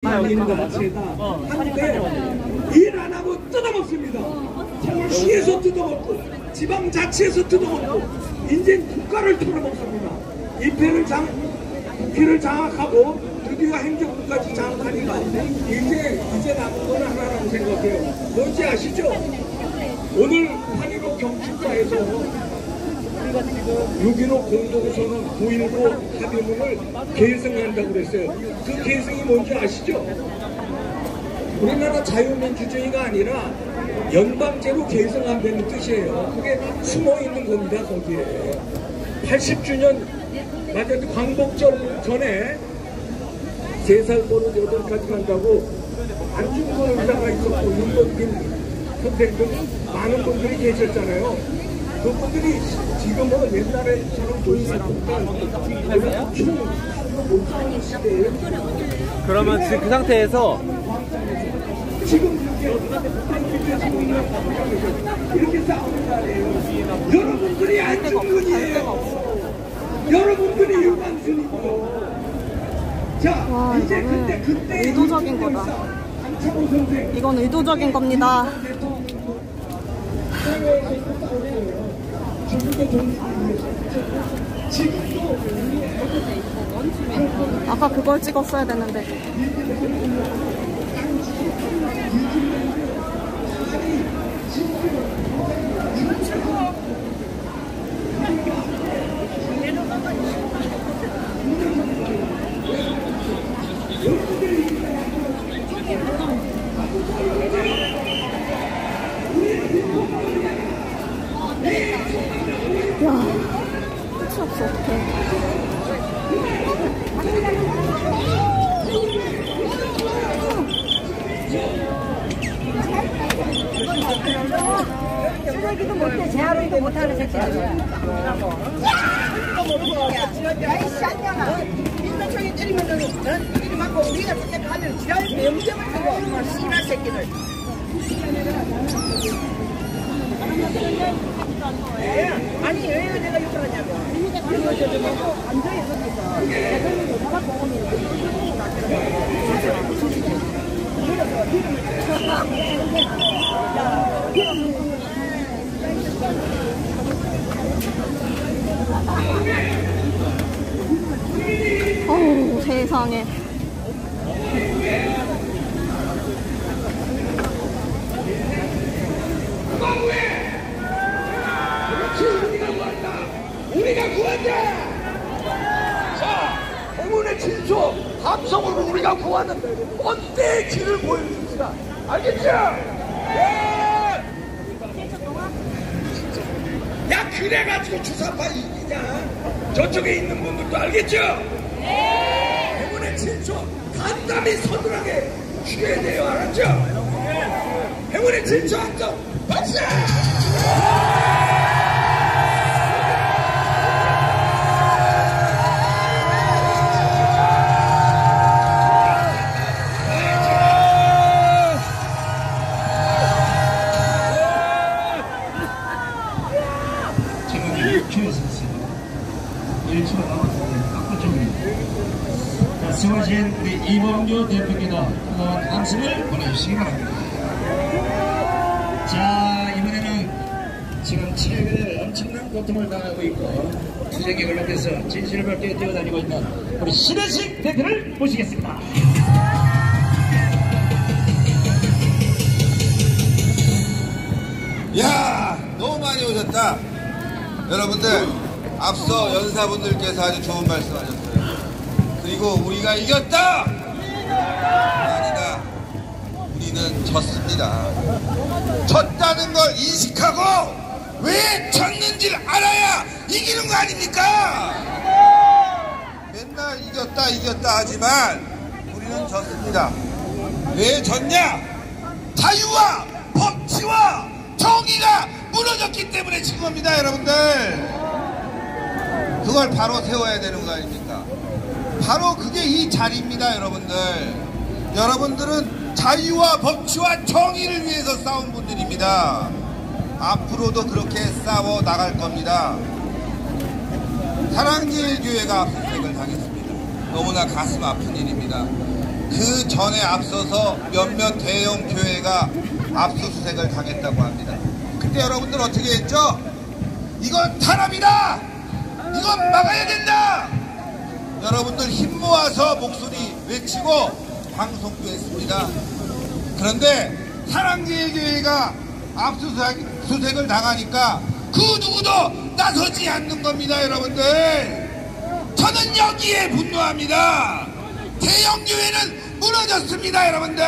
있는 거 마치다 한데 일 안 하고 뜯어먹습니다. 서울시에서 뜯어먹고 지방자치에서 뜯어먹고 이제 국가를 털어먹습니다. 이 피를 장악하고 드디어 행정부까지 장악하니까 이제 남은 건 하나라고 생각해요. 뭔지 아시죠? 오늘 8.15 경축사에서 6.15 공동선언 9.19 합의문을 계승한다고 그랬어요. 그 계승이 뭔지 아시죠? 우리나라 자유민주주의가 아니라 연방제로 계승한다는 뜻이에요. 그게 숨어있는 겁니다. 거기에 80주년 맞아 광복절 전에 3살 버릇 8가지 간다고 안중근 의사가 있었고 윤건빈 선생 등 많은 분들이 계셨잖아요. 그분들이 지금은 옛날에처럼 보이니까 그러면 지금 그 상태에서 지금 이렇게 싸우는 날이에요. 여러분들이 안중근이에요. 여러분들이 유관순이고. 자, 와, 이제 그때 의도적인 거다. 이건 의도적인 겁니다. 아까 그걸 찍었어야 되는데. 야, 끝이 없어, 어떡해. 쓰레기도 못해, 재활용도 못하는 새끼들. 야이 쌍년아, 민노총이 때리면은 이리 맞고 우리가 그때 가면 지랄 명점을 주고 씨발 새끼들. 아니 왜 내가 욕을 하냐고. 그리고 저거 안정에 거기서 대통령이 바닥 보고는 어우, 세상에. 우리가 구한다. 자, 행운의 진초 함성으로 우리가 구하는 언제의 길을 보여줍시다. 알겠죠? 예! 야, 그래가지고 주사파 이기냐? 저쪽에 있는 분들도 알겠죠? 네. 행운의 진초 간담이 서늘하게 취해야 돼요. 알았죠? 행운의 진초 함성 박수! 수고하신 우리 이범규 대표께도 뜨거운 함성을 보내주시기 바랍니다. 자, 이번에는 지금 7일 엄청난 고통을 당하고 있고 투쟁객을 높여서 진실을 밝게 뛰어다니고 있는 우리 신혜식 대표를 모시겠습니다. 야, 너무 많이 오셨다. 여러분들, 앞서 연사분들께서 아주 좋은 말씀 하셨어요. 그리고 우리가 이겼다! 아니다. 우리는 졌습니다. 졌다는 걸 인식하고 왜 졌는지를 알아야 이기는 거 아닙니까? 맨날 이겼다 하지만 우리는 졌습니다. 왜 졌냐? 자유와 법치와 정의가 무너졌기 때문에 진 겁니다, 여러분들. 그걸 바로 세워야 되는 거 아닙니까? 바로 그게 이 자리입니다, 여러분들. 여러분들은 자유와 법치와 정의를 위해서 싸운 분들입니다. 앞으로도 그렇게 싸워 나갈 겁니다. 사랑제일교회가 압수수색을 당했습니다. 너무나 가슴 아픈 일입니다. 그 전에 앞서서 몇몇 대형 교회가 압수수색을 당했다고 합니다. 그때 여러분들 어떻게 했죠? 이건 탄압이다! 이건 막아야 된다! 여러분들 힘 모아서 목소리 외치고 방송도 했습니다. 그런데 사랑제일교회가 압수수색을 당하니까 그 누구도 나서지 않는 겁니다. 여러분들, 저는 여기에 분노합니다. 대형교회는 무너졌습니다. 여러분들,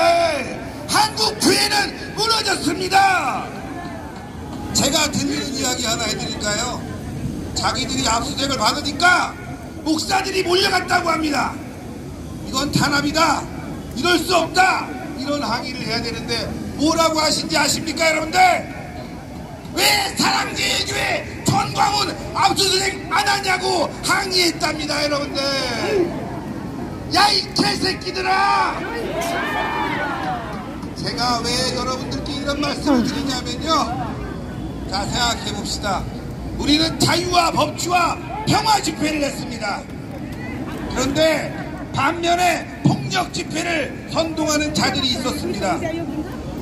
한국교회는 무너졌습니다. 제가 들리는 이야기 하나 해드릴까요? 자기들이 압수수색을 받으니까 목사들이 몰려갔다고 합니다. 이건 탄압이다, 이럴 수 없다, 이런 항의를 해야 되는데 뭐라고 하신지 아십니까? 여러분들, 왜 사랑제일교회 전광훈 압수수색 안 하냐고 항의했답니다. 여러분들, 야 이 개새끼들아, 제가 왜 여러분들께 이런 말씀을 드리냐면요, 자, 생각해 봅시다. 우리는 자유와 법치와 평화 집회를 했습니다. 그런데 반면에 폭력 집회를 선동하는 자들이 있었습니다.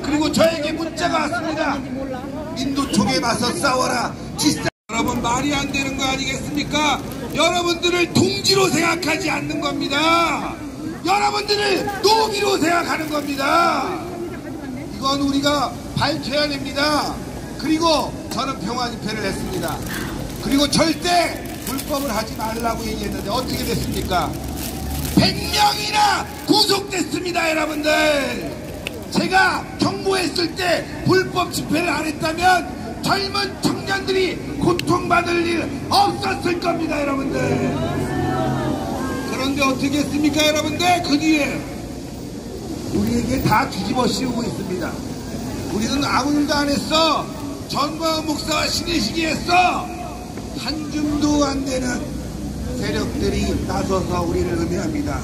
그리고 저에게 문자가 왔습니다. 민도총에 맞서 싸워라. 여러분, 말이 안 되는 거 아니겠습니까? 여러분들을 동지로 생각하지 않는 겁니다. 여러분들을 노비로 생각하는 겁니다. 이건 우리가 밝혀야 됩니다. 그리고 저는 평화 집회를 했습니다. 그리고 절대 불법을 하지 말라고 얘기했는데 어떻게 됐습니까? 100명이나 구속됐습니다. 여러분들, 제가 경고했을 때 불법 집회를 안 했다면 젊은 청년들이 고통받을 일 없었을 겁니다. 여러분들, 그런데 어떻게 했습니까? 여러분들, 그 뒤에 우리에게 다 뒤집어 씌우고 있습니다. 우리는 아무 일도 안 했어. 전광훈 목사와 신의식이 했어. 한 줌도 안 되는 세력들이 나서서 우리를 음해합니다.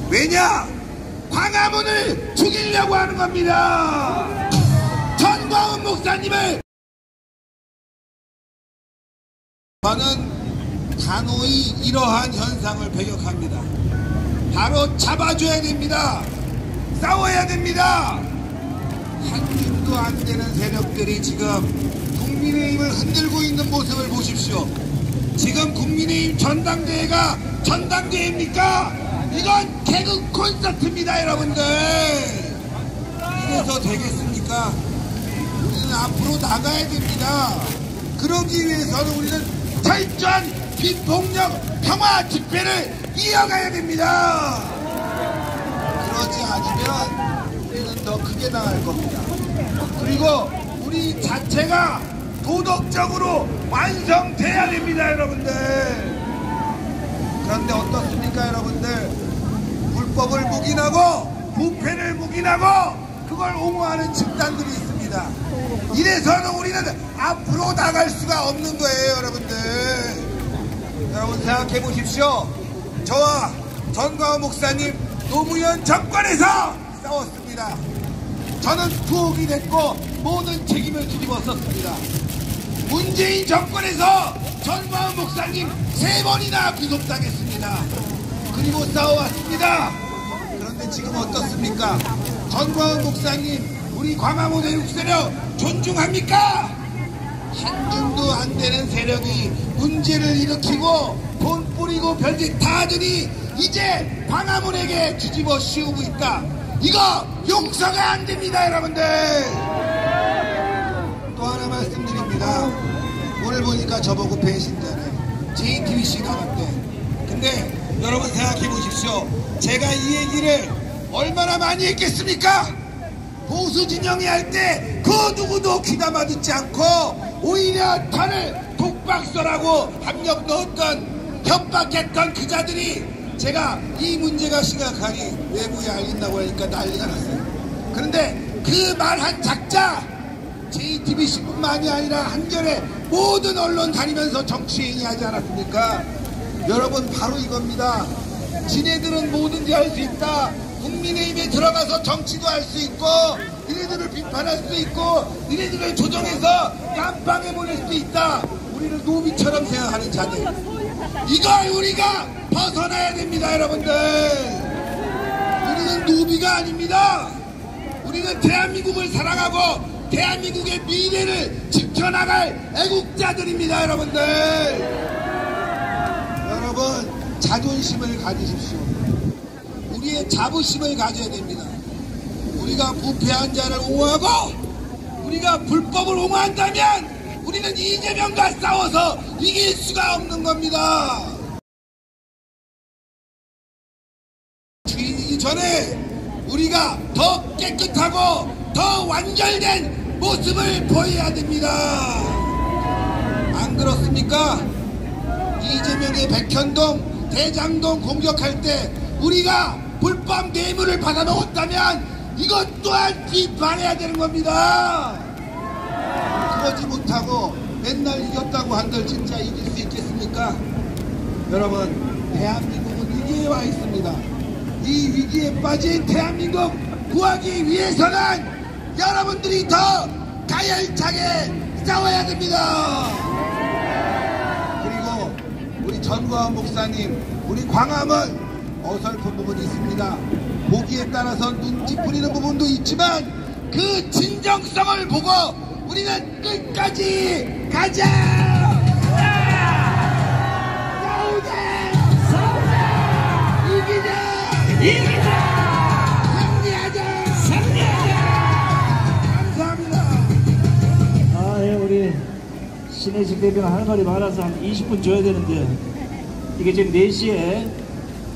왜냐? 광화문을 죽이려고 하는 겁니다. 전광훈 목사님을. 저는 단호히 이러한 현상을 배격합니다. 바로 잡아줘야 됩니다. 싸워야 됩니다. 한 줌도 안 되는 세력들이 지금 국민의힘을 흔들고 있는 모습을 보십시오. 지금 국민의힘 전당대회가 전당대회입니까? 이건 개그 콘서트입니다. 여러분들, 이래서 되겠습니까? 우리는 앞으로 나가야 됩니다. 그러기 위해서는 우리는 철저한 비폭력 평화 집회를 이어가야 됩니다. 그러지 않으면 우리는 더 크게 나갈 겁니다. 그리고 우리 자체가 도덕적으로 완성돼야 됩니다. 여러분들, 그런데 어떻습니까? 여러분들, 불법을 묵인하고 부패를 묵인하고 그걸 옹호하는 집단들이 있습니다. 이래서는 우리는 앞으로 나갈 수가 없는 거예요. 여러분들, 여러분 생각해 보십시오. 저와 전광훈 목사님 노무현 정권에서 싸웠습니다. 저는 부옥이 됐고 모든 책임을 뒤집었었습니다. 문재인 정권에서 전광훈 목사님 3번이나 구속당했습니다. 그리고 싸워왔습니다. 그런데 지금 어떻습니까? 전광훈 목사님, 우리 광화문의 6세력 존중합니까? 한 줌도 안 되는 세력이 문제를 일으키고 돈 뿌리고 별짓 다 하더니 이제 광화문에게 뒤집어 씌우고 있다. 이거 용서가 안 됩니다. 여러분들, 또 하나 말씀드립니다. 오늘 보니까 저보고 배신자네, JTBC 나갔대. 근데 여러분 생각해 보십시오. 제가 이 얘기를 얼마나 많이 했겠습니까? 보수 진영이 할 때 그 누구도 귀담아 듣지 않고 오히려 저를 독박설하고 압력 넣었던, 협박했던 그 자들이 제가 이 문제가 심각하니 외부에 알린다고 하니까 난리가 났어요. 그런데 그 말 한 작자 JTBC뿐만이 아니라 한겨레 모든 언론 다니면서 정치행위 하지 않았습니까? 여러분, 바로 이겁니다. 지네들은 뭐든지 할 수 있다. 국민의힘에 들어가서 정치도 할 수 있고 니네들을 비판할 수 있고 니네들을 조정해서 깜빵에 보낼 수 있다. 우리를 노비처럼 생각하는 자들, 이걸 우리가 벗어나야 됩니다. 여러분들, 우리는 노비가 아닙니다. 우리는 대한민국을 사랑하고 대한민국의 미래를 지켜나갈 애국자들입니다. 여러분들, 여러분 자존심을 가지십시오. 우리의 자부심을 가져야 됩니다. 우리가 부패한 자를 옹호하고 우리가 불법을 옹호한다면 우리는 이재명과 싸워서 이길 수가 없는 겁니다. 주인이기 전에 우리가 더 깨끗하고 더 완결된 모습을 보여야 됩니다. 안 그렇습니까? 이재명의 백현동, 대장동 공격할 때 우리가 불법 뇌물을 받아먹었다면 이것 또한 비판해야 되는 겁니다. 그러지 못하고 맨날 이겼다고 한들 진짜 이길 수 있겠습니까? 여러분, 대한민국은 위기에 와 있습니다. 이 위기에 빠진 대한민국 구하기 위해서는 여러분들이 더 가열차게 싸워야 됩니다. 그리고 우리 전광훈 목사님, 우리 광화문 어설픈 부분이 있습니다. 보기에 따라서 눈치 뿌리는 부분도 있지만 그 진정성을 보고 우리는 끝까지 가자! 싸우자! 이기자! 승리하자! 감사합니다. 우리 신혜식 대표가 할 말이 많아서 한 20분 줘야 되는데 이게 지금 4시에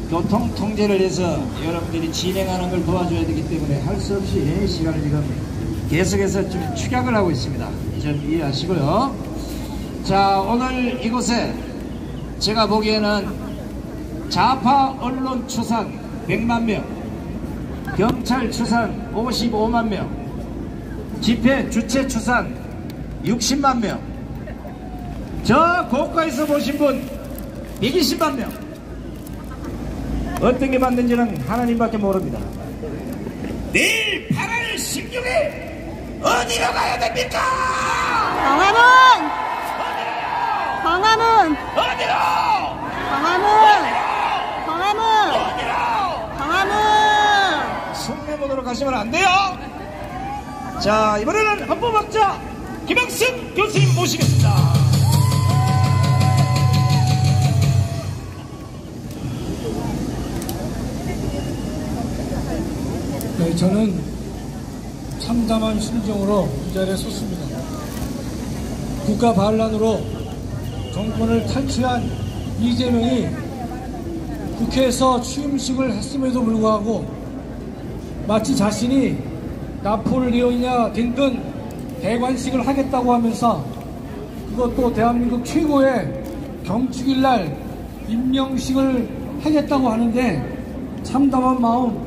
교통 통제를 해서 여러분들이 진행하는 걸 도와줘야 되기 때문에 할 수 없이 시간을 지금 계속해서 좀 축약을 하고 있습니다. 이 점 이해하시고요. 자, 오늘 이곳에 제가 보기에는 좌파 언론 추산 100만 명, 경찰 추산 55만 명, 집회 주최 추산 60만 명, 저 고가에서 보신 분 120만 명. 어떤 게 맞는지는 하나님밖에 모릅니다. 내일 8월 16일 어디로 가야 됩니까? 광화문! 광화문! 어디로? 광화문! 광화문! 광화문! 숙내 모드로 가시면 안 돼요. 자, 이번에는 헌법학자 김영승 교수님 모시겠습니다. 네, 저는 참담한 심정으로 이 자리에 섰습니다. 국가 반란으로 정권을 탈취한 이재명이 국회에서 취임식을 했음에도 불구하고 마치 자신이 나폴레옹이냐 든든 대관식을 하겠다고 하면서 그것도 대한민국 최고의 경축일날 임명식을 하겠다고 하는데 참담한 마음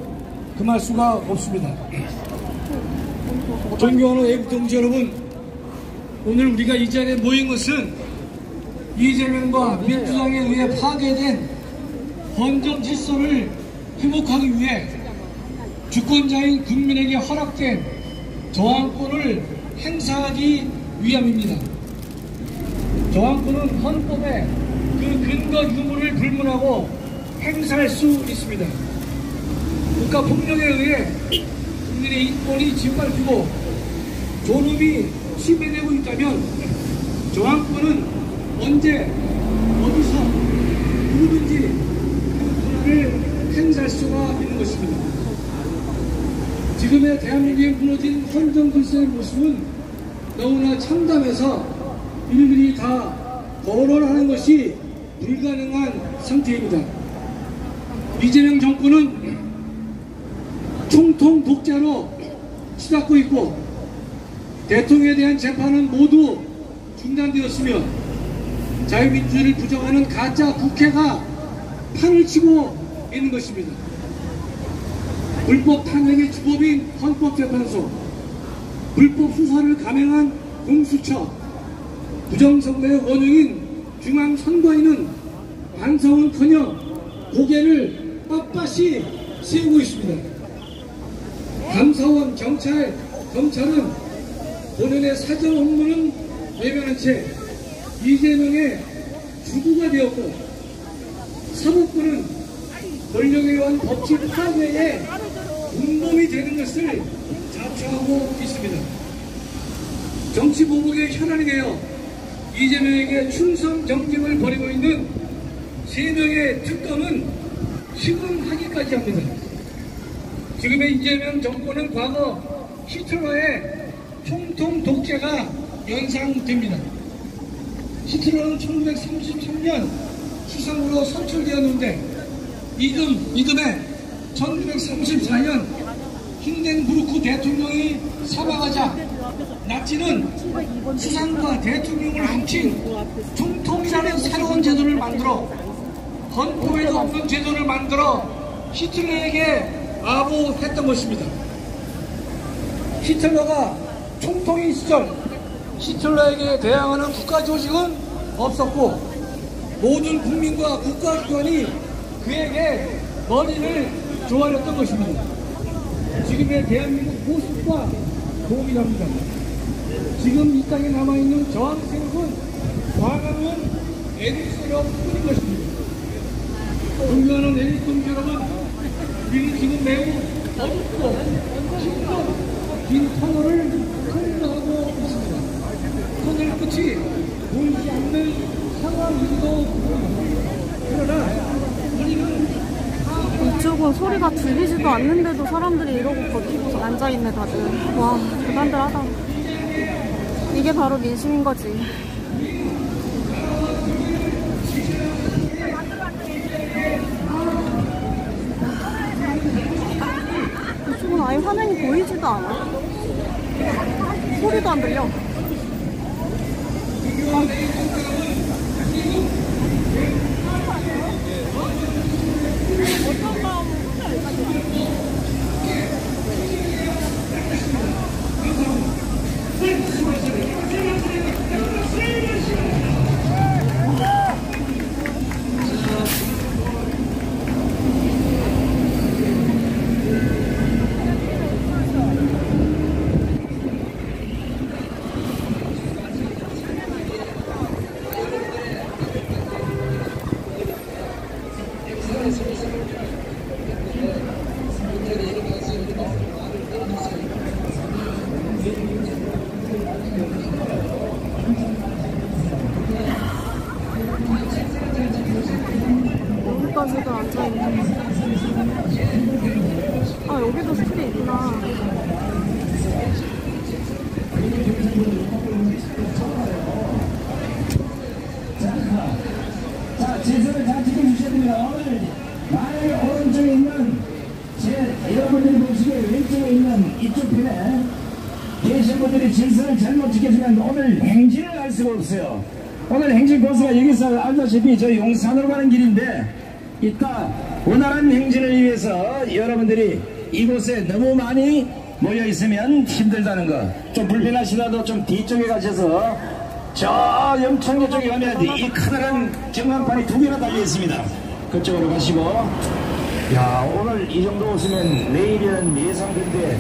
금할 수가 없습니다. 존경하는 애국동지 여러분, 오늘 우리가 이 자리에 모인 것은 이재명과 민주당에 의해 파괴된 헌정 질서를 회복하기 위해 주권자인 국민에게 허락된 저항권을 행사하기 위함입니다. 저항권은 헌법의 그 근거 유무를 불문하고 행사할 수 있습니다. 국가 폭력에 의해 국민의 인권이 짓밟히고 존엄이 침해되고 있다면 저항권은 언제 어디서 누구든지 그 권한을 행사할 수가 있는 것입니다. 지금의 대한민국에 무너진 헌정 질서의 모습은 너무나 참담해서 일일이 다 거론하는 것이 불가능한 상태입니다. 이재명 정권은 총통 독재로 치닫고 있고 대통령에 대한 재판은 모두 중단되었으며 자유민주주의를 부정하는 가짜 국회가 판을 치고 있는 것입니다. 불법 탄핵의 주범인 헌법재판소, 불법 수사를 감행한 공수처, 부정선거의 원흉인 중앙선관위는 반성은커녕 고개를 빳빳이 세우고 있습니다. 감사원, 경찰, 검찰은 본연의 사정 업무는 외면한 채 이재명의 주구가 되었고 사법부는 권력에 의한 법치 파괴에 공범이 되는 것을 자처하고 있습니다. 정치 보복의 혈안이 되어 이재명에게 충성 경쟁을 벌이고 있는 3명의 특검은 시금하기까지 합니다. 지금의 이재명 정권은 과거 히틀러의 총통 독재가 연상됩니다. 히틀러는 1933년 수상으로 선출되었는데 이듬해 1934년 힌덴부르크 대통령이 사망하자 나치는 수상과 대통령을 합친 총통이라는 새로운 제도를 만들어 헌법에도 없는 제도를 만들어 히틀러에게 아부했던 것입니다. 히틀러가 총통인 시절 히틀러에게 대항하는 국가조직은 없었고 모든 국민과 국가기관이 그에게 머리를 조아렸던 것입니다. 지금의 대한민국 모습과 동일합니다. 지금 이 땅에 남아있는 저항세력은 광화문 애국 세력뿐인 것입니다. 존경하는 애국 동지 여러분, 우리는 지금 매우 어둡고 힘든 긴 터널을 통과하고 있습니다. 터널 끝이 보이지 않는 상황이기도 합니다. 그러나 우리는 이쪽은 소리가 들리지도 않는데도 사람들이 이러고 버티고 앉아있네 다들. 와, 대단들하다. 이게 바로 민심인 거지. 이쪽은 아예 화면이 보이지도 않아. 소리도 안 들려. 여기까지도 앉아있네. 아, 여기도 스킬이 있구나. 자, 제선을 다 지켜주셔야 됩니다. 오늘 만약에 오른쪽에 있는 여러분들이 보시기에 왼쪽에 있는 이쪽 편에 계신 분들이 질서를 잘못 지켜주면 오늘 행진을 할 수가 없어요. 오늘 행진 코스가 여기서 알다시피 저 용산으로 가는 길인데 이따 원활한 행진을 위해서 여러분들이 이곳에 너무 많이 모여 있으면 힘들다는 거. 좀 불편하시더라도 좀 뒤쪽에 가셔서 저 영창교 쪽에 가면 이 커다란 전광판이 2개나 달려 있습니다. 그쪽으로 가시고. 야, 오늘 이 정도 오시면 내일은 예상된데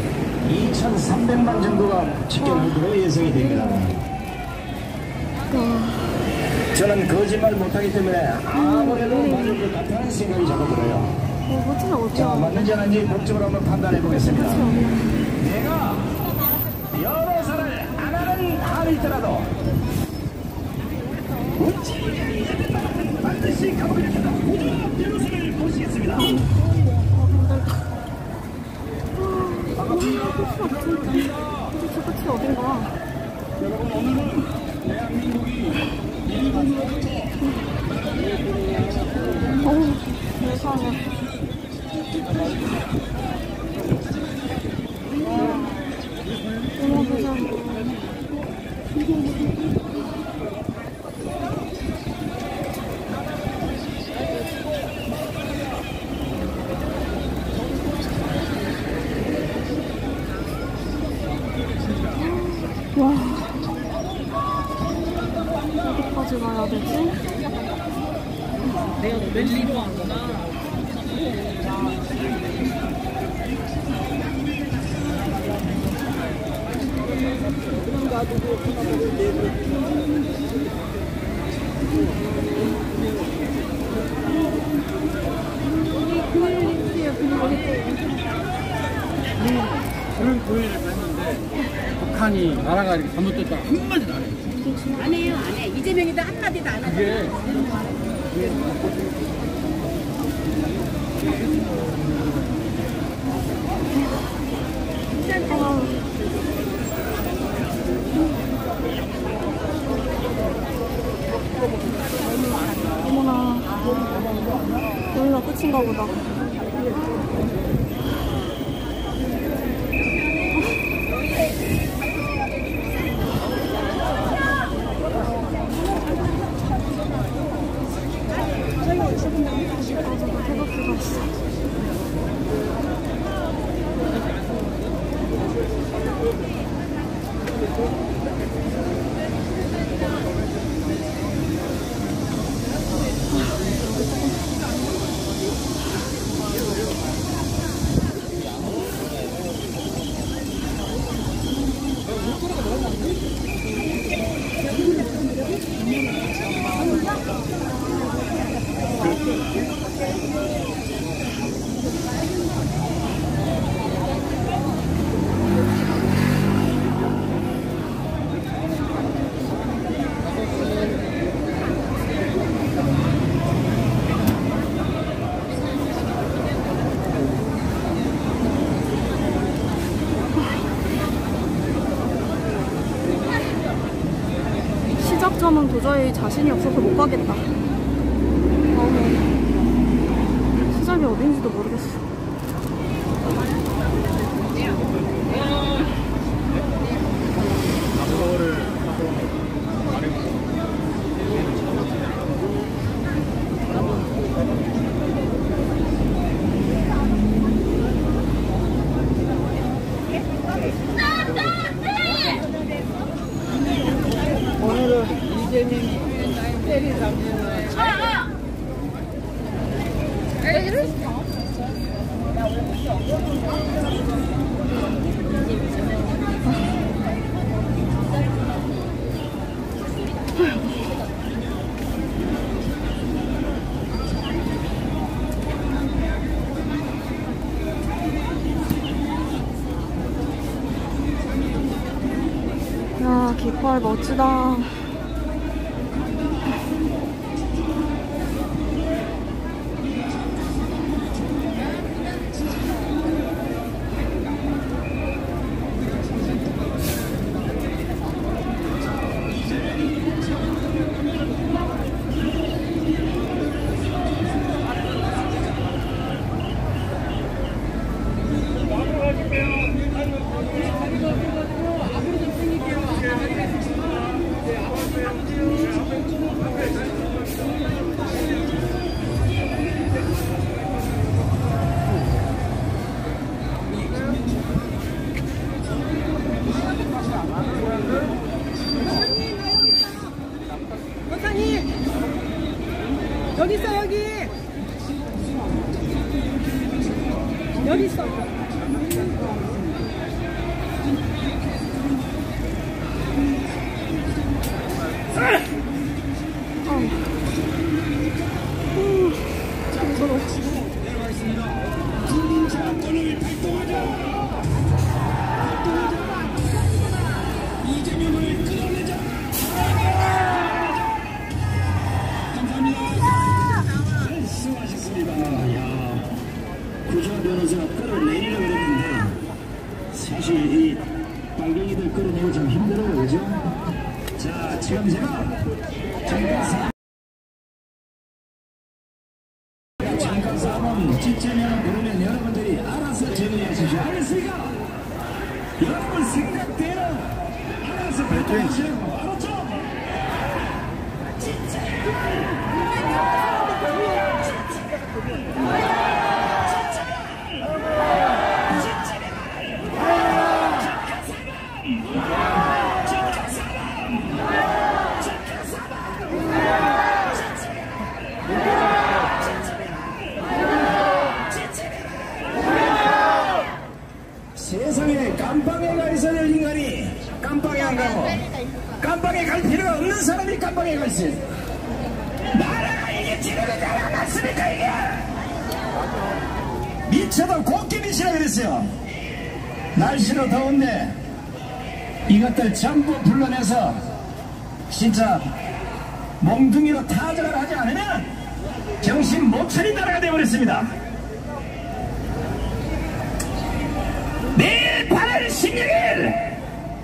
2,300만 정도가 집결할 것으로 예상이 됩니다. 저는 거짓말 못하기 때문에 아무래도 맞을 것 같다는 생각이 자꾸 들어요. 자, 맞는지 아닌지 법적으로 한번 판단해 보겠습니다. 내가 여러 살을 안 하는 한이더라도 반드시 가보겠습니다. 우주와 변호사를 모시겠습니다. 저 끝이 어딘가. 여러분, 오늘은 대한민국이 일본으로부터 어우, 세상에. 어머, 세상에. 와, 어디까지 가야 되지? 내가 멜리로 한 거나. 그런 고의를 했는데 북한이 나라가 이렇게 잘못됐다 한마디도 안 해요. 안 해요, 안 해. 이재명이도 한마디도 안 하고. 어머나, 여기가 끝인가 보다. 태극기가 있어. 시작점은 도저히 자신이 없어서 못 가겠다. 시작이 어딘지도 모르겠어. 오늘은 이재명이 때리 잡는 야, 깃발 멋지다. 원장님 여기 있어. 여기 있어. 구조한 변호사가 끌어내리려고 그랬는데 사실 이 빨갱이들 끌어내고 좀 힘들어요, 그죠? 자, 지금 잠깐 싸움 찢자면 그러면 여러분들이 알아서 정리하시죠. 알겠습니까? 여러분 생각대로 알아서 발표하시고 알았죠? 세상에 깜빵에 가 있어야 인간이 깜빵에 안 가고 깜빵에 갈 필요가 없는 사람이 깜빵에 가 있어요. 나라가 이게 지금이 잘 안 맞습니까 이게? 미쳐도 곱게 미치라 그랬어요. 날씨도 더운데 이것들 전부 불러내서 진짜 몽둥이로 타작을 하지 않으면 정신 못 차린 나라가 되어버렸습니다. 내일 8월 16일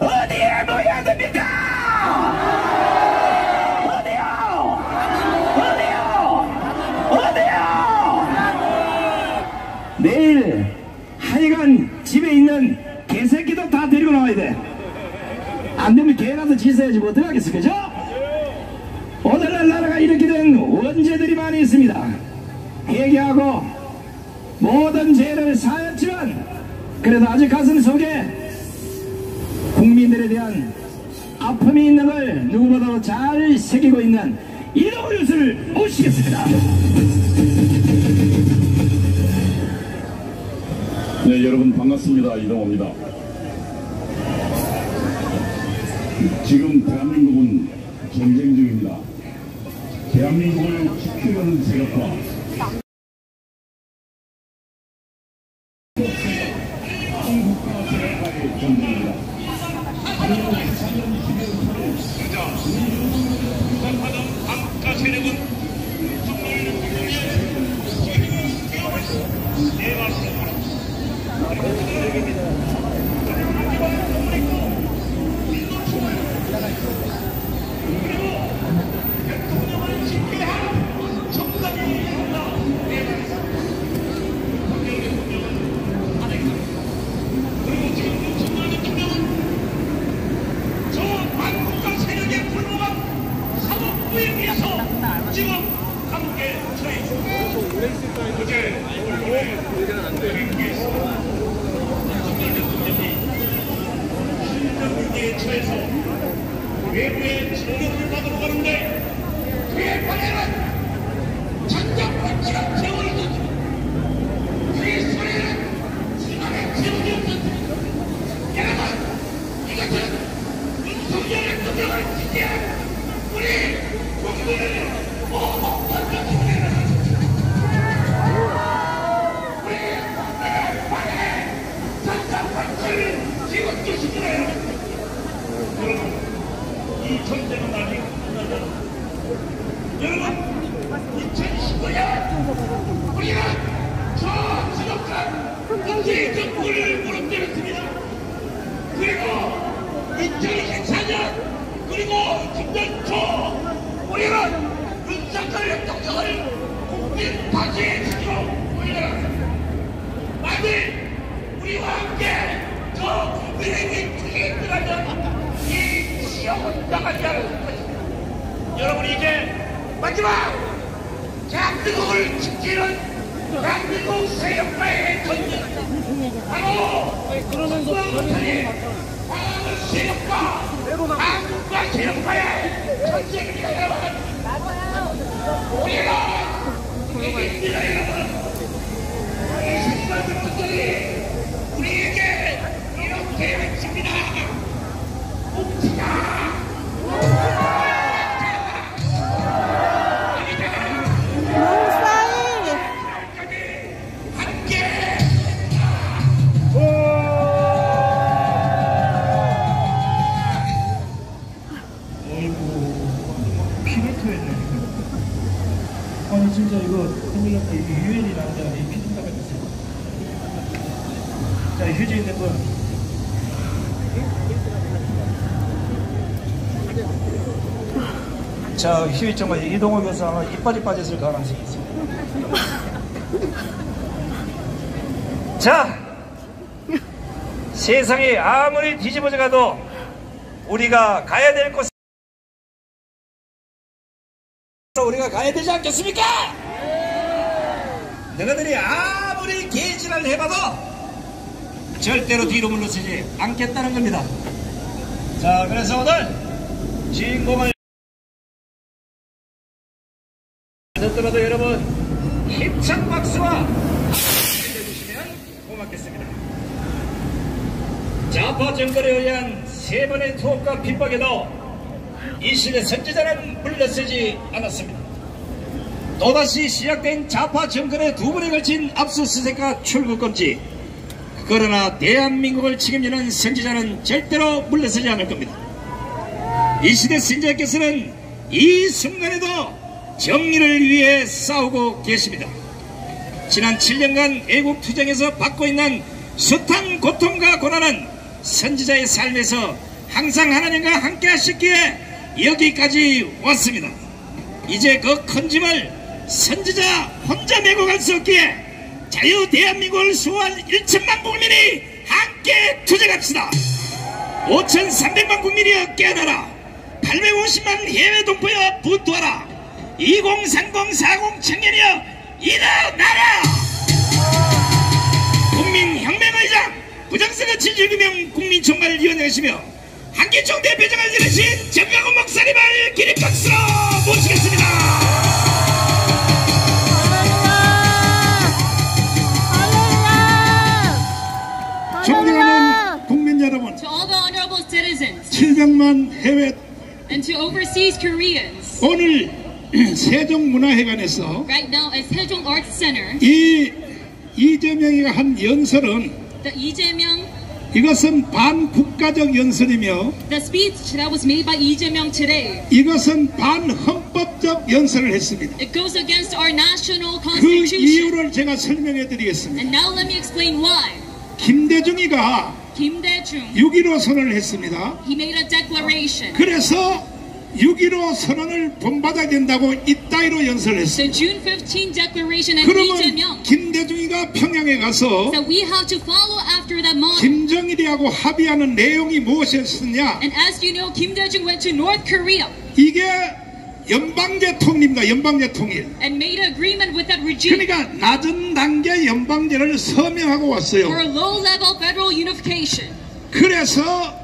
어디에 모여야 됩니까? 어디요? 내일 하여간 집에 있는 개새끼도 다 데리고 나와야 돼. 안되면 개라도 짖어야지 뭐 어떡하겠어, 그죠? 오늘날 나라가 이렇게 된 원죄들이 많이 있습니다. 회개하고 모든 죄를 사했지만 그래도 아직 가슴 속에 국민들에 대한 아픔이 있는 걸 누구보다도 잘 새기고 있는 이동호 교수를 모시겠습니다. 네, 여러분 반갑습니다. 이동호입니다. 지금 대한민국은 전쟁 중입니다. 대한민국을 지키려는 세력과 한국과 세력과의 전쟁입니다. 그리고 14년 12월 8일 부산하던 한국과 세력은 지금 한국에 처해 있습니다. 어제 신정국에 처해서 외부의 지원을 받으러 가는데 그의 발에는 전적박지가 세월을 줬습니다. 그의 손에는 지난해 세월이 없었습니다. 여러분, 이것은 윤석열의 누명을 지지한 우리 국민을 여러분, 이 전쟁은 아직 끝나지 않았습니다. 여러분, 2019년 우리는 저 지독한 대정부를 무너뜨렸습니다. 그리고 2024년 그리고 10년 초 우리는 윤석열 대통령을 국민 파괴시키고 올려놨습니다. 만일 우리와 함께 저 국민에게 죽이 들어가면 이 지역은 나가지 않을 것입니다. 여러분, 이제 마지막 대한민국을 지키는 대한민국 세력과의 전쟁, 바로 한국의 세력과 한국과 세력과의 전쟁입니다. 여러분, 우리는 국민입니다. 여러분, 우리 신발들 분들이 우리에게 이렇게 외칩니다. 뭉치자! 아니 진짜 이거 큰일 났다. 이게 유엔이 나온다. 이 피딩 나가겠어요. 자, 휴지 있는 분. 자, 휴지증은 이동호 교수 아마 이빨이 빠졌을 가능성이 있습니다. 자, 세상이 아무리 뒤집어져 가도 우리가 가야 될 곳 우리가 가야 되지 않겠습니까? 너희들이 아무리 개지랄 해봐도 절대로 뒤로 물러서지 않겠다는 겁니다. 자, 그래서 오늘 주인공을 듣더라도 여러분 힘찬 박수와 해주시면 고맙겠습니다. 좌파 정권에 의한 세 번의 투옥과 핍박에도 이 시대 선지자는 물러서지 않았습니다. 또다시 시작된 좌파 정권의 두 번에 걸친 압수수색과 출국금지. 그러나 대한민국을 책임지는 선지자는 절대로 물러서지 않을 겁니다. 이 시대 선지자께서는 이 순간에도 정의를 위해 싸우고 계십니다. 지난 7년간 애국투쟁에서 받고 있는 숱한 고통과 고난은 선지자의 삶에서 항상 하나님과 함께 하셨기에 여기까지 왔습니다. 이제 그 큰 짐을 선지자 혼자 메고 갈 수 없기에 자유 대한민국을 수호할 1천만 국민이 함께 투쟁합시다. 5,300만 국민이 깨어나라. 850만 해외 동포여 분투하라. 2030-40 청년이여 일어나라. 국민혁명의장 부정선거 77명 국민총괄위원장이시며 한기총 대표장을 지내신 정강훈 목사님을 기립박수로 모시겠습니다. 존경하는 국민 여러분, To all the honorable citizens 700만 해외 and to overseas Koreans, 오늘 세종문화회관에서 right now at Sejong Arts Center, 이 이재명이가 한 연설은 the Lee Jae-myung, 이것은 반국가적 연설이며 the speech that was made by Lee Jae-myung today, 이것은 반헌법적 연설을 했습니다. it goes against our national 그 constitution. 이유를 제가 설명해 드리겠습니다. And now let me explain why. 김대중이가 Kim Dae-jung, 6.15 선언을 했습니다. he made a declaration. 그래서 6.15 선언을 본받아야 된다고 이따위로 연설을 The 했습니다. June 15 declaration and Lee 그러면 Jae-myung 김대중이가 평양에 가서 that we have to follow after that model. 김정일이하고 합의하는 내용이 무엇이었느냐? And as you know, Kim Dae-jung went to North Korea 이게 연방제 통일입니다. 연방제 통일. and made an agreement with that regime 그러니까 낮은 단계 연방제를 서명하고 왔어요. for low-level federal unification. 그래서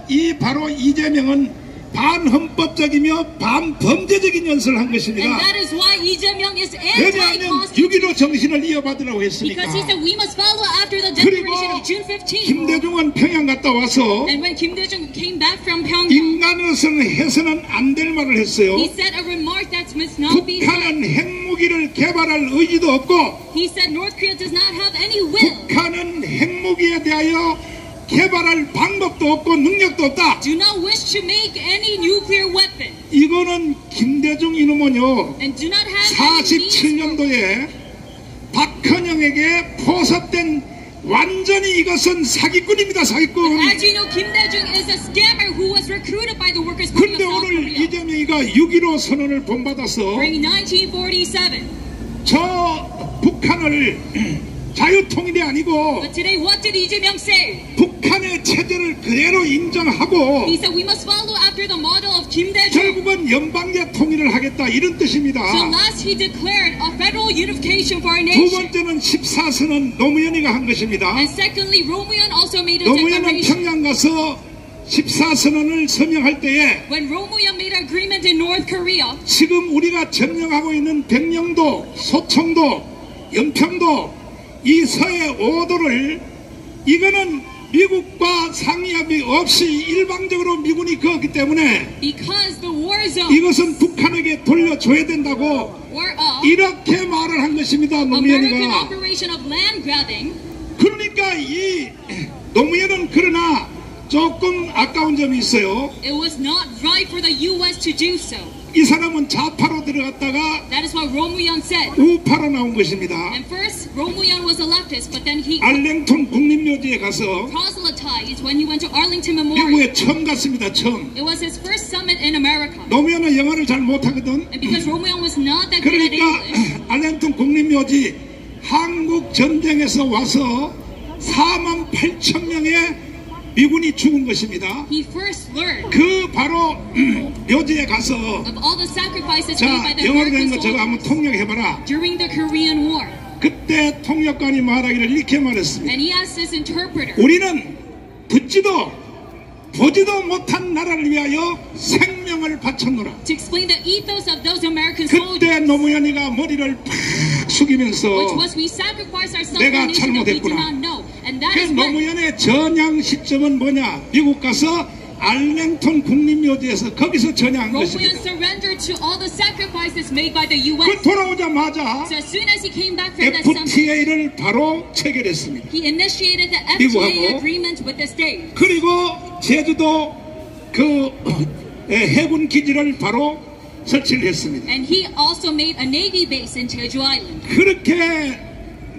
이 바로 이재명은 반헌법적이며 반범죄적인 연설을 한 And 것입니다. that is why Lee Jae-myung is 왜냐하면 anti-constitutional. 6.15 정신을 이어받으라고 했으니까. Because he said we must follow after the 그리고 declaration of June 15. 김대중은 평양 갔다 와서 And when Kim Dae-jung came back from Pyongyang, 인간으로서는 해서는 안 될 말을 했어요. he said a remark that must not be said. 북한은 핵무기를 개발할 의지도 없고 He said North Korea does not have any will. 북한은 핵무기에 대하여 개발할 방법도 없고 능력도 없다. Do not wish to make any nuclear weapon. 이거는 김대중 이놈은요 And do not have any means. 47년도에 박헌영에게 포섭된 완전히 이것은 사기꾼입니다. 사기꾼. As you know, Kim Dae-jung is a scammer who was recruited by the Workers' Party 근데 of South 오늘 Korea. 이재명이가 6.15 선언을 본받아서 During 1947. 저 북한을 자유통일이 아니고 But today, what did Lee Jae-myung say? 북한의 체제를 그대로 인정하고 He said we must follow after the model of Kim Dae-jung. 결국은 연방제 통일을 하겠다 이런 뜻입니다. So last he declared a federal unification for our 두 nation. 번째는 14선은 노무현이가 한 것입니다. And secondly, Roh Moo-hyun also made a 노무현은 declaration. 평양 가서 14선언을 서명할 때에 When Roh Moo-hyun made an agreement in North Korea, 지금 우리가 점령하고 있는 백령도, 소청도, 연평도 이 서해 5도를 이거는 미국과 상의합의 없이 일방적으로 미군이 그었기 때문에 because the war zone 이것은 북한에게 돌려줘야 된다고 were of 이렇게 말을 한 것입니다. American 노무현이가. operation of land grabbing. 그러니까 이 노무현은 그러나 조금 아까운 점이 있어요. It was not right for the U.S. to do so. 이 사람은 좌파로 들어갔다가 That is what Roh Moo-hyun said. 우파로 나온 것입니다. And first, Roh Moo-hyun was a leftist, but then he 알랭톤 국립묘지에 가서 proselytized when he went to Arlington Memorial. 미국에 처음 갔습니다. 처음. It was his first summit in America. 노무현은 영어를 잘 못하거든. And because Roh Moo-hyun was not that good at 그러니까 English, 알랭톤 국립묘지 한국 전쟁에서 와서 48,000명의 미군이 죽은 것입니다. he first learned 그 바로 묘지에 가서 of all the sacrifices made by 자 the 영어로 된 American 거 저거 한번 soldiers 통역해봐라. during the Korean War. 그때 통역관이 말하기를 이렇게 말했습니다. And he asked his interpreter, 우리는 듣지도 보지도 못한 나라를 위하여 생명을 바쳤노라. to explain the ethos of those American 그때 soldiers, 노무현이가 머리를 팍 숙이면서 which was we sacrifice ourselves 내가 for a nation that we do 잘못했구나. not know. And that 그 is when 노무현의 전향 시점은 뭐냐? 미국 가서 알랭톤 국립묘지에서 거기서 전향한 Romulan 것입니다. surrendered to all the sacrifices made by the 그 U.S. 돌아오자마자 So as soon as he came back from that summit, FTA를 바로 체결했습니다. he initiated the 미국하고. FTA agreement with the state. 그리고 제주도 그 해군 기지를 바로 설치를 했습니다. And he also made a Navy base in Jeju Island. 그렇게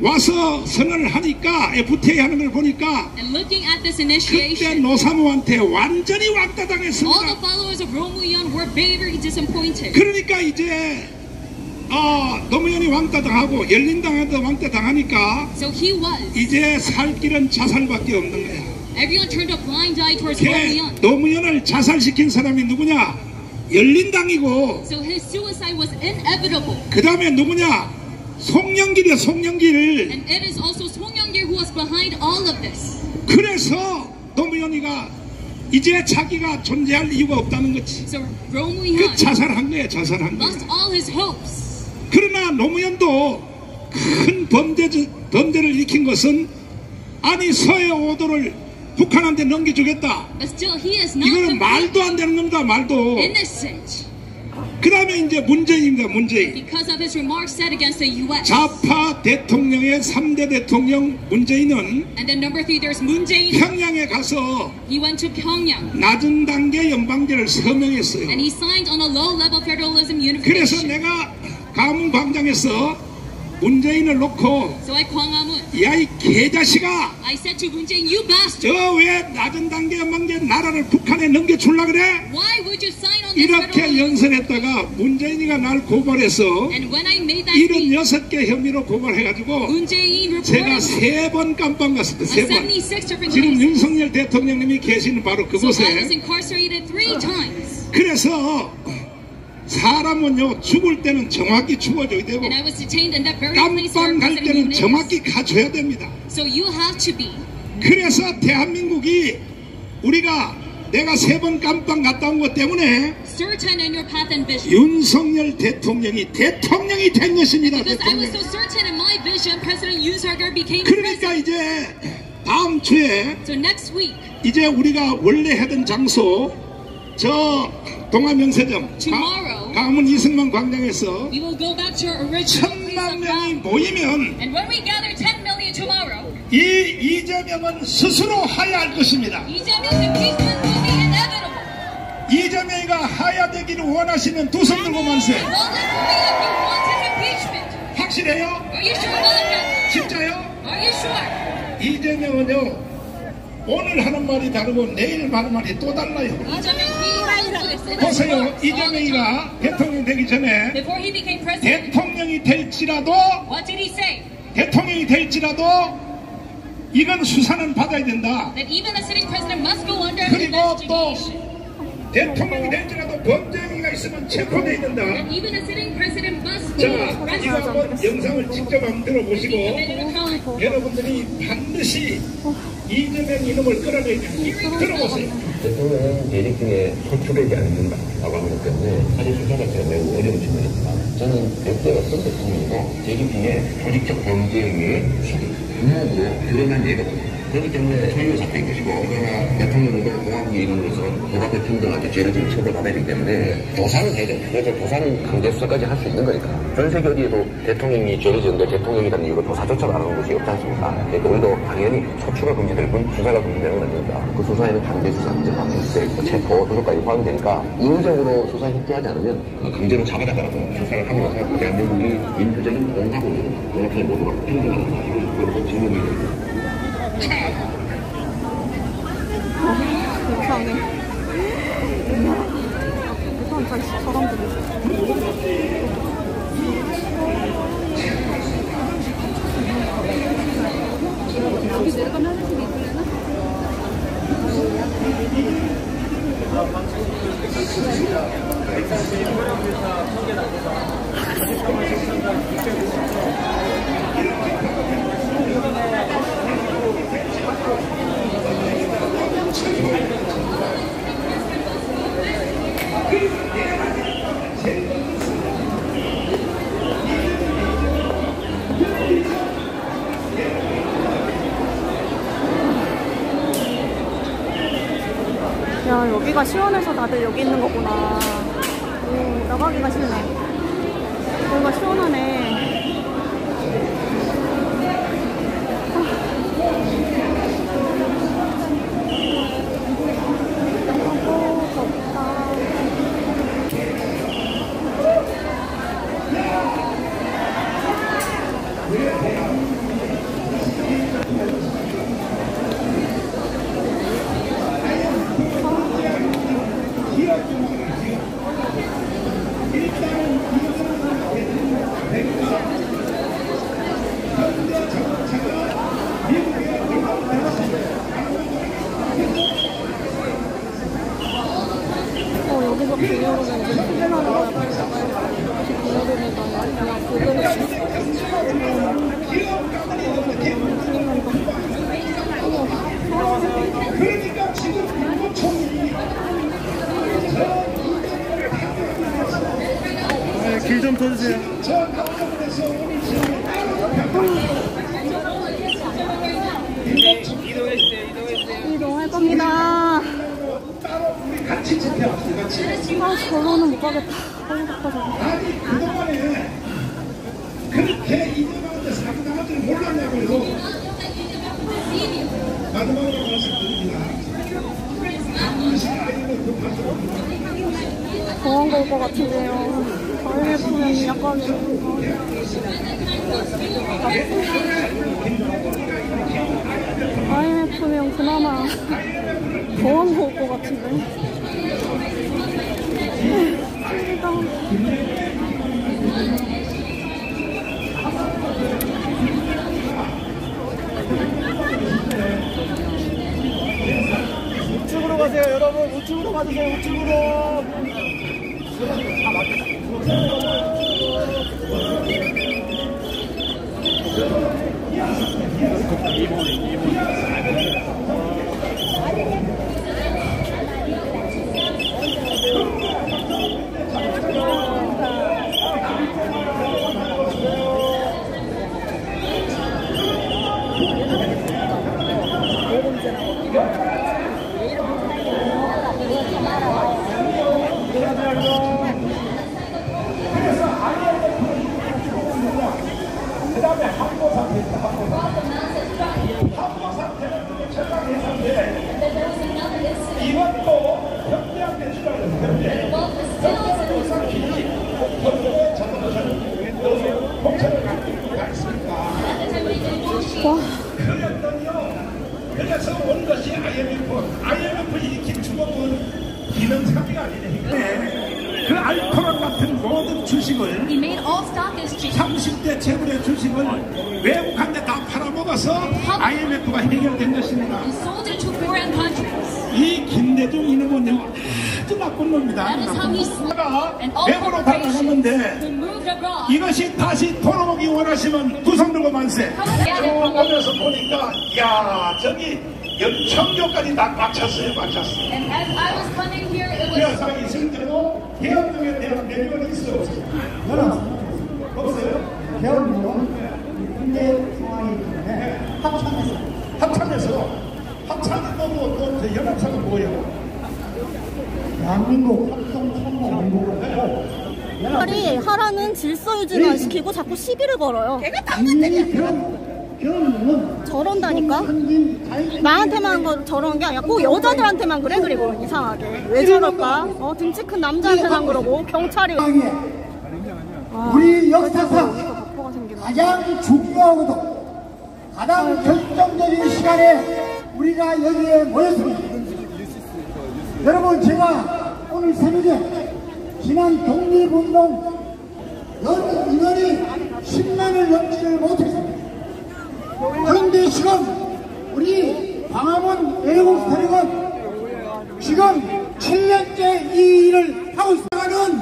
와서 선언을 하니까 FTA 하는 걸 보니까 And looking at this 그때 initiation, 노사모한테 완전히 all the 왕따당했습니다. followers of Romulan were very disappointed. 그러니까 이제 노무현이 왕따당하고 열린당한테 왕따당하니까 So he was. 이제 살 길은 자살밖에 없는 거야. Everyone turned a blind eye towards 걔 Romulan. 노무현을 자살시킨 사람이 누구냐? 열린당이고 So his suicide was inevitable. 그 다음에 누구냐? 송영길이야, 송영길. And it is also Song Yong-gil who was behind all of this. 그래서 노무현이가 이제 자기가 존재할 이유가 없다는 거지. So 그 Romulan 자살한 거야, 자살한 거야. lost all his hopes. 그러나 노무현도 큰 범죄를 일으킨 것은 아니 서해 오도를 북한한테 넘겨주겠다. But still, he is not 이거는 말도 안 되는 겁니다, 말도. innocent 그 다음에 이제 문재인입니다, 문재인. because of his remarks said against the U.S. 좌파 대통령의 3대 대통령 문재인은 And then number 3, there's Moon Jae-in. 평양에 가서 He went to Pyongyang 낮은 단계 연방제를 서명했어요. and he signed on a low-level federalism 그래서 unification. 내가 가문 광장에서 문재인을 놓고 So at Gwanghwamun, 야 이 개자식아 I said to Moon Jae-in, you bastard, 저 왜 낮은 단계 연방제 나라를 북한에 넘겨줄라 그래? why would you sign on this 이렇게 federalism? 연설했다가 문재인이가 날 고발해서 And when I made that speech, 76개 혐의로 고발해가지고 Moon Jae-in 제가 reported 3번 깜빵 갔습니다. 3번. 76 different 지금 cases. 윤석열 대통령님이 계시는 바로 So I was 그곳에. incarcerated 3 times. 그래서 사람은요 죽을 때는 정확히 죽어줘야 되고 And I was detained in that very place 깜빵 where 갈 President 때는 Moon is. 정확히 가줘야 됩니다. So you have to be. 그래서 대한민국이 우리가 내가 3번 깜빵 갔다 온 것 때문에 Certain in your path and vision. 윤석열 대통령이 된 것입니다. Because I was 대통령. so certain in my vision, President Yoon Suk-yeol became president. 그러니까 이제 다음 주에 So next week, 이제 우리가 원래 하던 장소 저 동아명세점 Tomorrow. 강문 이승만 광장에서 we will go back to our original place 1,000만 of 명이 God. 모이면 And when we gather 10 million tomorrow, 이재명은 스스로 하야할 것입니다. Lee Jae-myung's impeachment will be inevitable. 이재명이가 하야되기를 원하시면 두 손 들고 만세. Well, let me if you want his impeachment. 확실해요? Are you sure about that? 진짜요? Are you sure? 이재명은요 오늘 하는 말이 다르고 내일 하는 말이 또 달라요. Lee Jae-myung, he 보세요. 이재명이가 대통령 되기 전에 before he became president, 대통령이 될지라도 what did he say? 대통령이 될지라도 이건 수사는 받아야 된다. That even the sitting president must go under 그리고 또 investigation. 대통령이 될지라도 범죄가 있으면 체포돼야 된다. And even the sitting president must be 자, 이거 arrested. 한번 영상을 직접 한번 들어보시고 Committed a crime. 여러분들이 반드시 이재명 이놈을 끌어내야 됩니다. 들어보세요. 대통령은 예직 중에 소출되지 않는다라고 하는 것 때문에 사실 수사 자체가 매우 어려운 측면입니다. 저는 역대 어떤 대통령이고 예직 중에 조직적 범죄에 의해 음모로 드러난 예가 없습니다. 그렇기 때문에 소유의 사태인 것이고, 그러나 대통령도 공화국의 일원으로서 고압에 평등하게 죄를 지금 처벌받아야 되기 때문에 조사는 해야 됩니다. 그래서 조사는 강제 수사까지 할 수 있는 거니까. 전 세계 어디에도 대통령이 죄를 지었는데 대통령이라는 이유로 조사조차도 안 하는 곳이 없지 않습니까? 그러니까 우리도 당연히 소추가 금지될 뿐 수사가 금지되는 건 아닙니다. 그 수사에는 강제 수사, 방제, 체포, 도서까지 포함이 되니까 인위적으로 수사에 협조하지 않으면 강제로 잡아다가라고 수사를 하고 나서 대한민국이 민주적인 공화국으로 연합회 모두가 평등하는 사실을 그것도 증명이 됩니다. 이상해. 이거 앉아있어, 사람들이. 여기 내려가면 하늘색이 있을래나? 야, 여기가 시원해서 다들 여기 있는 거구나. 오, 나가기가 싫네. 여기가 시원하네. 여기서 비밀로는 이제 끝나는 거야. 그러니까 지금 길 좀 터주세요. 이동할 겁니다. 같이 집회합시다. 같이. 아, 저로는 못 가겠다. 너무 바빠서. 아니, 그동안에 그렇게 이재명한테 사고 나갈 줄 몰랐냐고요. 마지막으로 말씀드립니다. 병원 갈 것 같은데요. IMF는 약간 IMF면 그나마 병원 갈 것 같은데. 우측으로 가세요, 여러분. 우측으로 가주세요. 우측으로. 그 다음에 항모 상태 있다. 항모 상태는 최강 예상인데 이것도 현대한테 출하는 현대 현대상이 현대 자동차는 공차를 갖고 가 있습니다. 그랬더니요. 그래서 온 것이 IMF 이 김충국은 기능 상비가 아니네. 그 알코올 같은 모든 주식을 30대 재벌의 주식을 외국한테 다 팔아먹어서 IMF가 해결된 것입니다. 이 김대중 이놈은요 아주 나쁜 놈입니다. 외부로 다 나갔는데 이것이 다시 돌아오기 원하시면 두 손 들고 만세. 쭉 오면서 보니까 야 저기 연청교까지 다 맞췄어요. 그래서 이 실제로 개헌령에 대한 내용이 있어요. 보세요. 개헌령 현재 상황이기 때문에 합참에서 또 연합상은 뭐예요? 대한민국 합동참모연구원이고 차라리 하라는 질서 유지는 안 시키고 자꾸 시비를 걸어요. 걔가 당근들이야. 저런다니까? 나한테만 저런 게 아니라 꼭 여자들한테만 그래. 그리고 이상하게 왜 저럴까? 등치 큰 남자한테만 그러고 경찰이 우리 역사상 가장 중요하고도 가장 결정적인 시간에 우리가 여기에 모였습니다. 여러분, 제가 오늘 새벽에 지난 독립운동 인원이 10만을 넘지를 못했습니다. 그런데 지금 우리 광화문 외국 세력은 지금 7년째 이 일을 하고 있어가는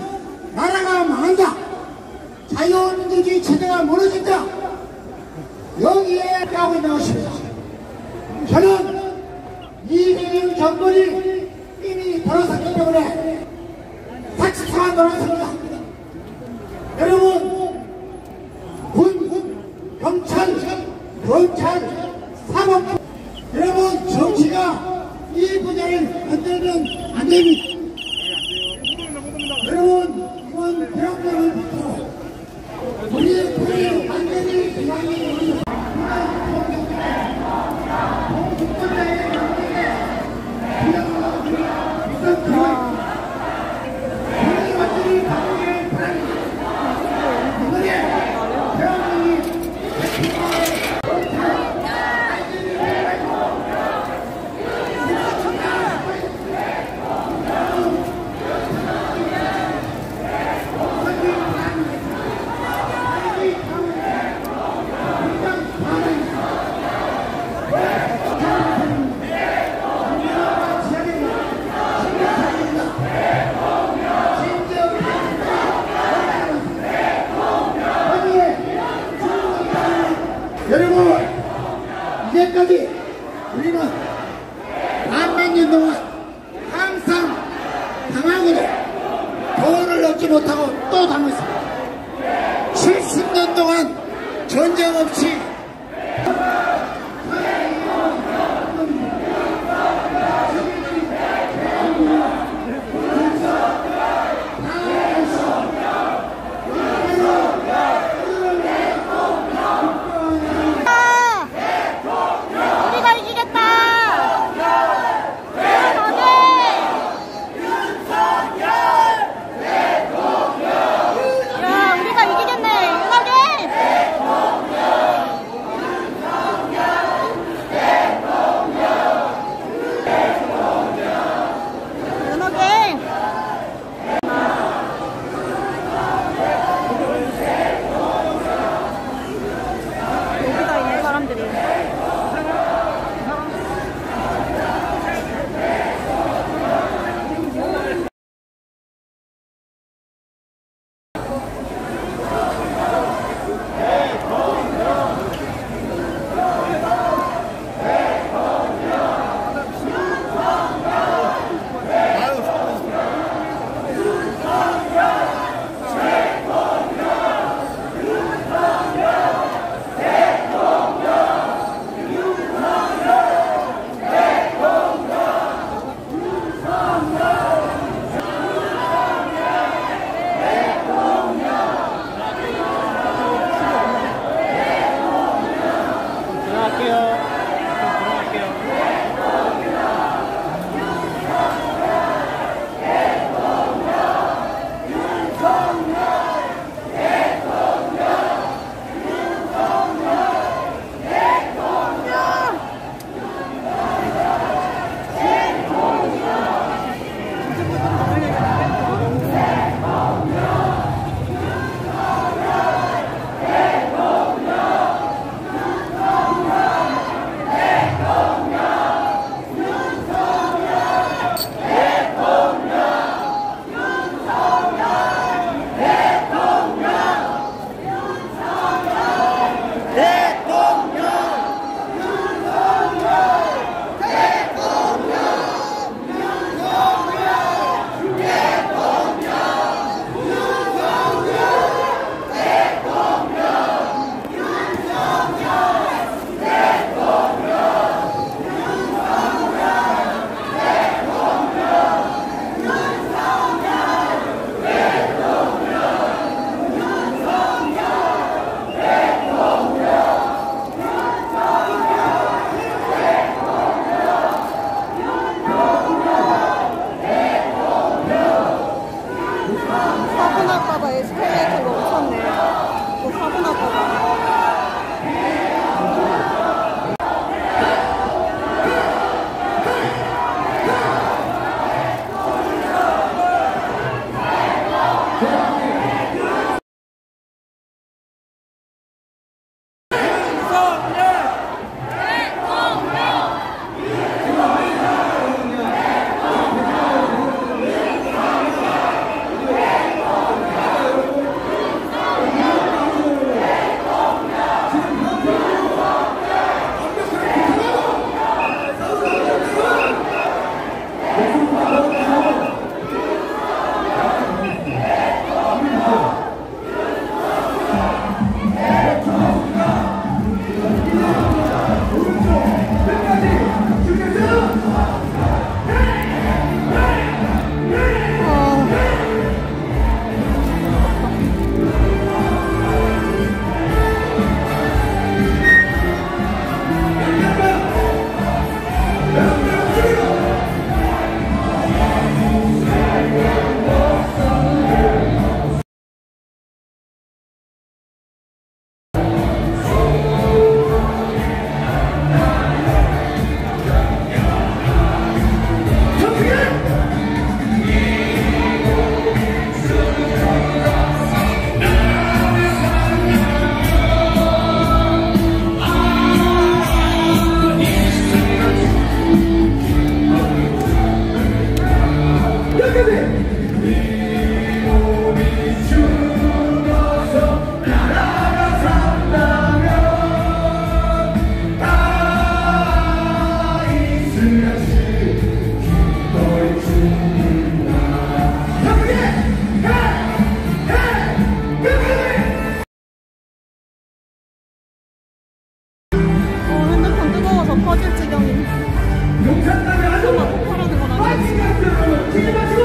나라가 망한다. 자유민주주의 체제가 무너진다. 여기에 하고 있는 것입니다. 저는 이재명 정권이 이미 돌아섰기 때문에 사치사가 돌아섭니다. 여러분, 군, 경찰, 검찰, 사법, 여러분 정치가 이 분야를 안 되면 안 됩니다. 여러분, 이번 대학교를 붙고 우리의 토의 완전히 중앙에 여러분, 이제까지 우리는 만몇 년 동안 항상 당하고도 돈을 얻지 못하고 또 당했습니다. 70년 동안 전쟁 없이 어디까지? 이 몸이 죽어서 나라가 산다면 다 이스라엘 너의 죽는다. 형님! 핸드폰 뜨거워서 퍼질 지경이. 용산남의 아주 폭발하는 건 아니지. 빨리 가세요 여러분. 튀지 마시고.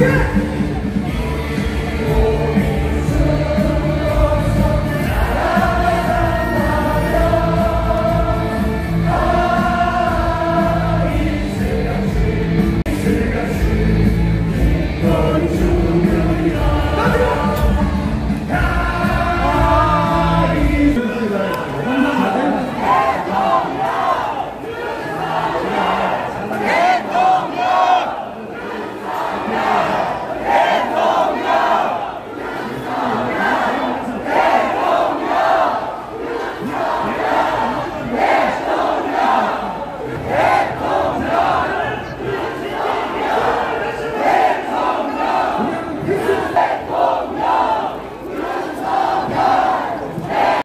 Yeah!